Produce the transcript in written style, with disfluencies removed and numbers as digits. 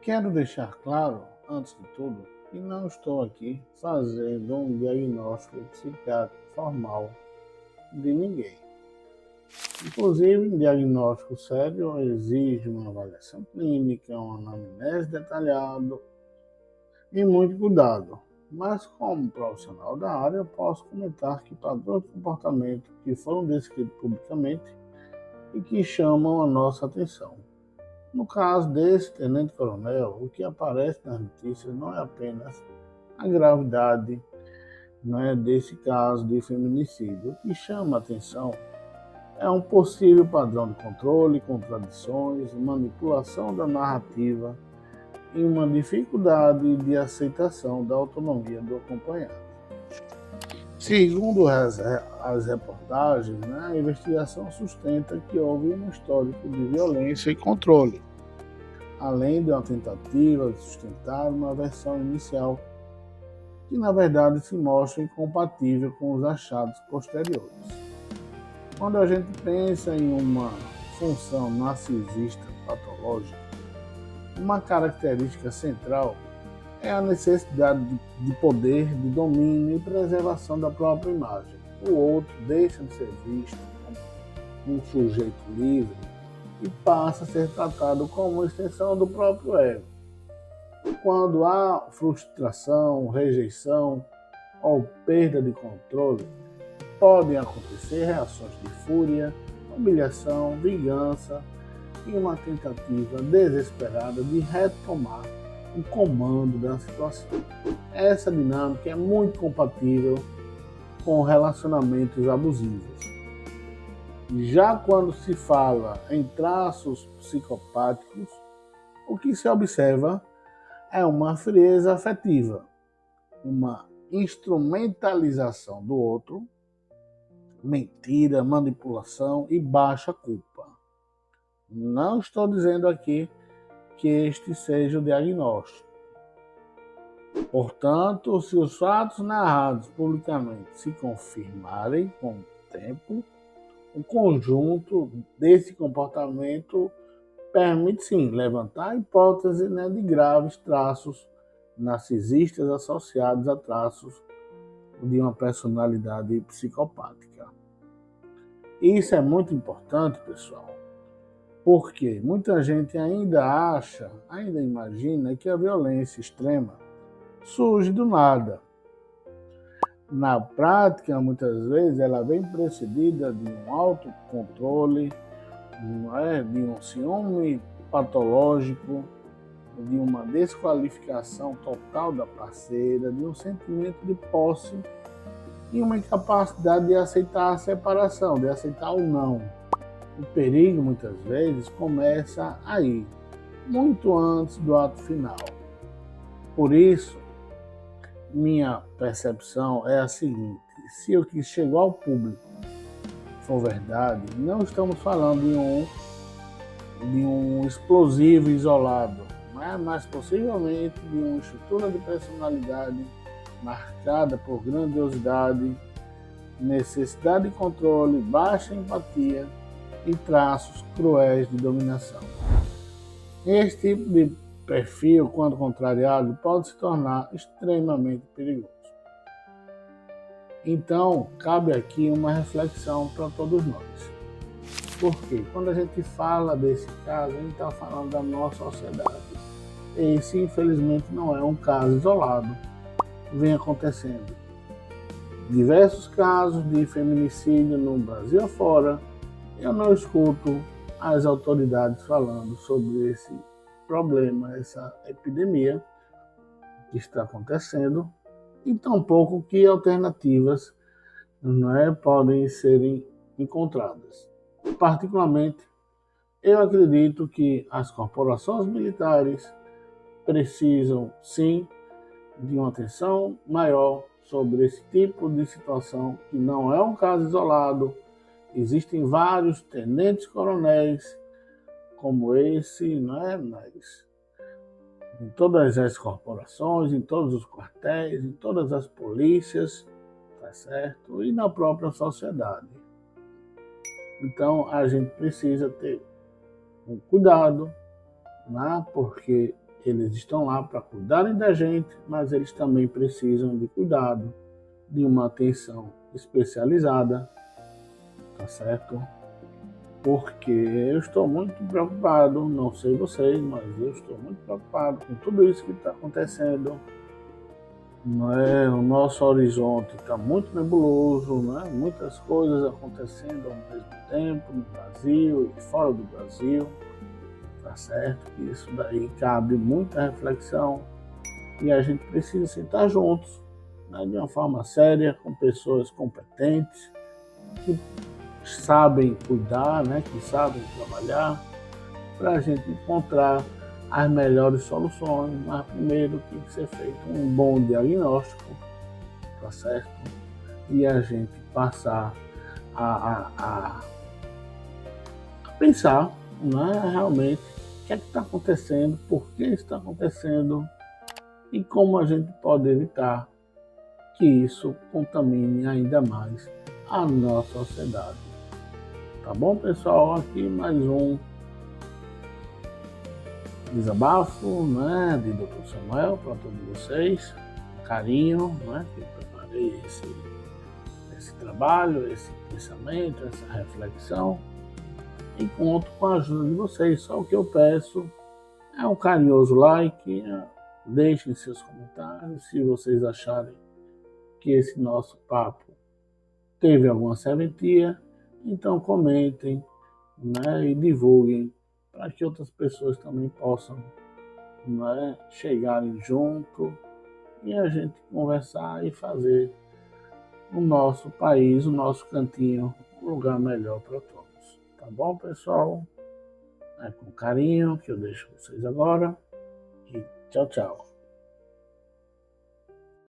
Quero deixar claro, antes de tudo, que não estou aqui fazendo um diagnóstico psiquiátrico formal de ninguém. Inclusive, um diagnóstico sério exige uma avaliação clínica, uma anamnese detalhada e muito cuidado. Mas, como profissional da área, eu posso comentar que padrões de comportamento que foram descritos publicamente e que chamam a nossa atenção. No caso desse tenente-coronel, o que aparece nas notícias não é apenas a gravidade, desse caso de feminicídio. O que chama a atenção é um possível padrão de controle, contradições, manipulação da narrativa e uma dificuldade de aceitação da autonomia do acompanhante. Segundo as reportagens, a investigação sustenta que houve um histórico de violência e controle, além de uma tentativa de sustentar uma versão inicial que, na verdade, se mostra incompatível com os achados posteriores. Quando a gente pensa em uma função narcisista patológica, uma característica central é a necessidade de poder, de domínio e preservação da própria imagem. O outro deixa de ser visto como um sujeito livre e passa a ser tratado como uma extensão do próprio ego. Quando há frustração, rejeição ou perda de controle, podem acontecer reações de fúria, humilhação, vingança e uma tentativa desesperada de retomar o comando da situação. Essa dinâmica é muito compatível com relacionamentos abusivos. Já quando se fala em traços psicopáticos, o que se observa é uma frieza afetiva, uma instrumentalização do outro, mentira, manipulação e baixa culpa. Não estou dizendo aqui que este seja o diagnóstico. Portanto, se os fatos narrados publicamente se confirmarem com o tempo, o conjunto desse comportamento permite sim levantar a hipótese de graves traços narcisistas associados a traços de uma personalidade psicopática. Isso é muito importante, pessoal, porque muita gente ainda imagina que a violência extrema surge do nada. Na prática, muitas vezes, ela vem precedida de um autocontrole, de um ciúme patológico, de uma desqualificação total da parceira, de um sentimento de posse e uma incapacidade de aceitar a separação, de aceitar o não. O perigo, muitas vezes, começa aí, muito antes do ato final. Por isso, minha percepção é a seguinte: se o que chegou ao público for verdade, não estamos falando de um explosivo isolado, mas possivelmente de uma estrutura de personalidade marcada por grandiosidade, necessidade de controle, baixa empatia e traços cruéis de dominação. Este tipo de perfil, quando contrariado, pode se tornar extremamente perigoso. Então, cabe aqui uma reflexão para todos nós. Porque quando a gente fala desse caso, a gente está falando da nossa sociedade. Esse, infelizmente, não é um caso isolado. Vem acontecendo diversos casos de feminicídio no Brasil afora. Eu não escuto as autoridades falando sobre esse problema, essa epidemia que está acontecendo, e tampouco que alternativas podem serem encontradas. Particularmente, eu acredito que as corporações militares precisam, sim, de uma atenção maior sobre esse tipo de situação, que não é um caso isolado. Existem vários tenentes-coronéis como esse, mas em todas as corporações, em todos os quartéis, em todas as polícias, tá certo? E na própria sociedade. Então, a gente precisa ter um cuidado, porque Eles estão lá para cuidarem da gente, mas eles também precisam de cuidado, de uma atenção especializada, tá certo? Porque eu estou muito preocupado, não sei vocês, mas eu estou muito preocupado com tudo isso que está acontecendo. Não é? O nosso horizonte está muito nebuloso, né? Muitas coisas acontecendo ao mesmo tempo no Brasil e fora do Brasil, tá certo? Isso daí cabe muita reflexão e a gente precisa sentar juntos, né? De uma forma séria, com pessoas competentes, que sabem cuidar, né? Que sabem trabalhar, para a gente encontrar as melhores soluções. Mas primeiro tem que ser feito um bom diagnóstico, tá certo? E a gente passar a pensar, né, realmente o que é que está acontecendo, por que está acontecendo e como a gente pode evitar que isso contamine ainda mais a nossa sociedade. Tá bom, pessoal? Aqui mais um desabafo, né, de Dr. Samuel para todos vocês. Carinho, né, que eu preparei esse trabalho, esse pensamento, essa reflexão. E conto com a ajuda de vocês. Só o que eu peço é um carinhoso like, deixem seus comentários se vocês acharem que esse nosso papo teve alguma serventia, então comentem, né, e divulguem para que outras pessoas também possam, né, chegarem junto e a gente conversar e fazer o nosso país, o nosso cantinho, um lugar melhor para todos. Tá bom, pessoal? É com carinho que eu deixo vocês agora e tchau, tchau.